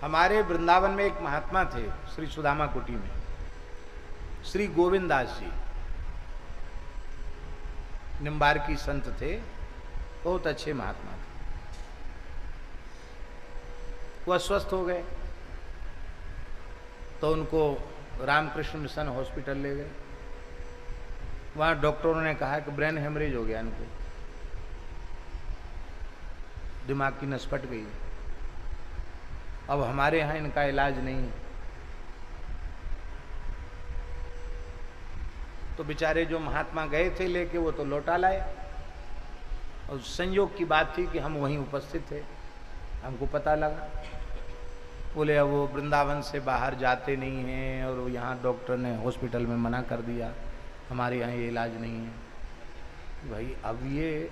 हमारे वृंदावन में एक महात्मा थे श्री सुदामा कुटी में, श्री गोविंद दास जी, निम्बार्की संत थे, बहुत अच्छे महात्मा थे। वो अस्वस्थ हो गए तो उनको रामकृष्ण मिशन हॉस्पिटल ले गए। वहां डॉक्टरों ने कहा कि ब्रेन हेमरेज हो गया, इनको दिमाग की नस फट गई, अब हमारे यहाँ इनका इलाज नहीं है। तो बेचारे जो महात्मा गए थे लेके वो तो लौटा लाए, और संयोग की बात थी कि हम वहीं उपस्थित थे, हमको पता लगा। बोले अब वो वृंदावन से बाहर जाते नहीं हैं और यहाँ डॉक्टर ने हॉस्पिटल में मना कर दिया, हमारे यहाँ ये इलाज नहीं है। भाई अब ये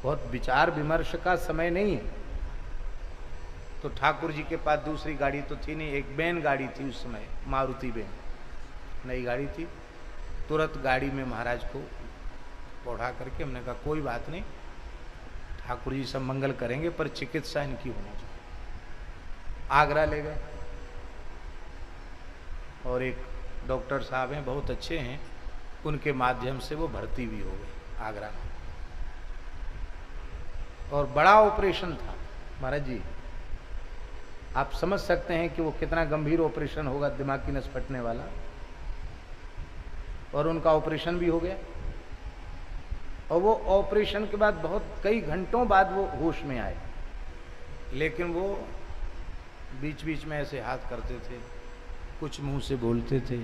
बहुत विचार विमर्श का समय नहीं है। तो ठाकुर जी के पास दूसरी गाड़ी तो थी नहीं, एक बैन गाड़ी थी उस समय, मारुति बैन, नई गाड़ी थी। तुरंत गाड़ी में महाराज को पौढ़ा करके हमने कहा कोई बात नहीं, ठाकुर जी सब मंगल करेंगे पर चिकित्सा इनकी होनी चाहिए। आगरा ले गए और एक डॉक्टर साहब हैं, बहुत अच्छे हैं, उनके माध्यम से वो भर्ती भी हो गए आगरा में। और बड़ा ऑपरेशन था महाराज जी, आप समझ सकते हैं कि वो कितना गंभीर ऑपरेशन होगा, दिमाग की नस फटने वाला। और उनका ऑपरेशन भी हो गया, और वो ऑपरेशन के बाद बहुत कई घंटों बाद वो होश में आए, लेकिन वो बीच बीच में ऐसे हाथ करते थे, कुछ मुंह से बोलते थे।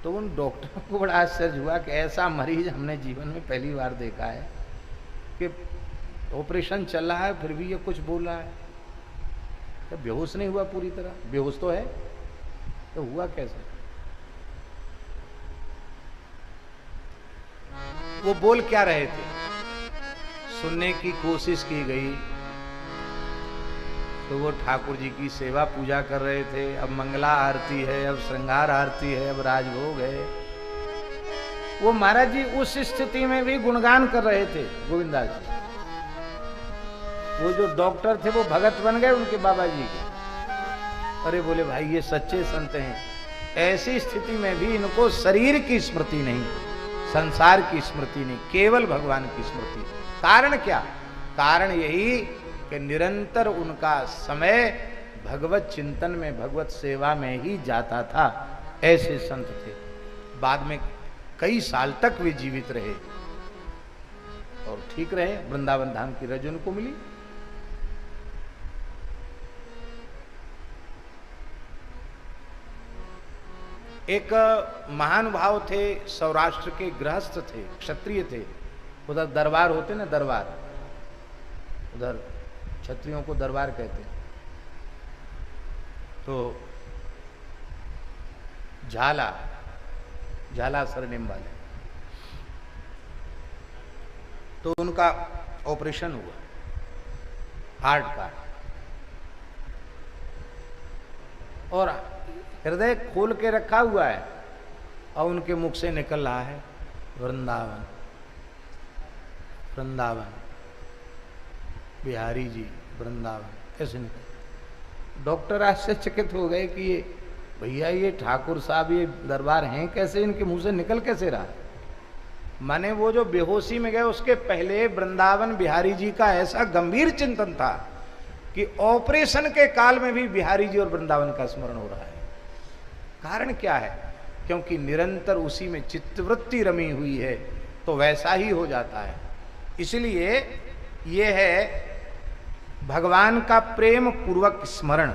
तो उन डॉक्टरों को बड़ा आश्चर्य हुआ कि ऐसा मरीज हमने जीवन में पहली बार देखा है कि ऑपरेशन चल रहा है फिर भी ये कुछ बोल रहा है। तो बेहोश नहीं हुआ पूरी तरह? बेहोश तो है, तो हुआ कैसे? वो बोल क्या रहे थे, सुनने की कोशिश की गई तो वो ठाकुर जी की सेवा पूजा कर रहे थे। अब मंगला आरती है, अब श्रृंगार आरती है, अब राजभोग है। वो महाराज जी उस स्थिति में भी गुणगान कर रहे थे गोविंदास जी। वो जो डॉक्टर थे वो भगत बन गए उनके बाबा जी के। अरे बोले भाई ये सच्चे संत हैं, ऐसी स्थिति में भी इनको शरीर की स्मृति नहीं, संसार की स्मृति नहीं, केवल भगवान की स्मृति। कारण क्या? कारण यही कि निरंतर उनका समय भगवत चिंतन में, भगवत सेवा में ही जाता था। ऐसे संत थे। बाद में कई साल तक वे जीवित रहे और ठीक रहे। वृंदावन धाम की रज उनको मिली। एक महानुभाव थे, सौराष्ट्र के गृहस्थ थे, क्षत्रिय थे। उधर दरबार होते ना, दरबार, उधर क्षत्रियों को दरबार कहते हैं। तो झाला सरनेम वाले, तो उनका ऑपरेशन हुआ हार्ट का, और हृदय खोल के रखा हुआ है और उनके मुख से निकल रहा है वृंदावन वृंदावन, बिहारी जी वृंदावन, ऐसे निकल। डॉक्टर आश्चर्यचकित हो गए कि ये भैया ये ठाकुर साहब ये दरबार हैं कैसे, इनके मुंह से निकल कैसे रहा? माने वो जो बेहोशी में गए उसके पहले वृंदावन बिहारी जी का ऐसा गंभीर चिंतन था कि ऑपरेशन के काल में भी बिहारी जी और वृंदावन का स्मरण हो रहा है। कारण क्या है? क्योंकि निरंतर उसी में चित्तवृत्ति रमी हुई है, तो वैसा ही हो जाता है। इसलिए ये है भगवान का प्रेम पूर्वक स्मरण।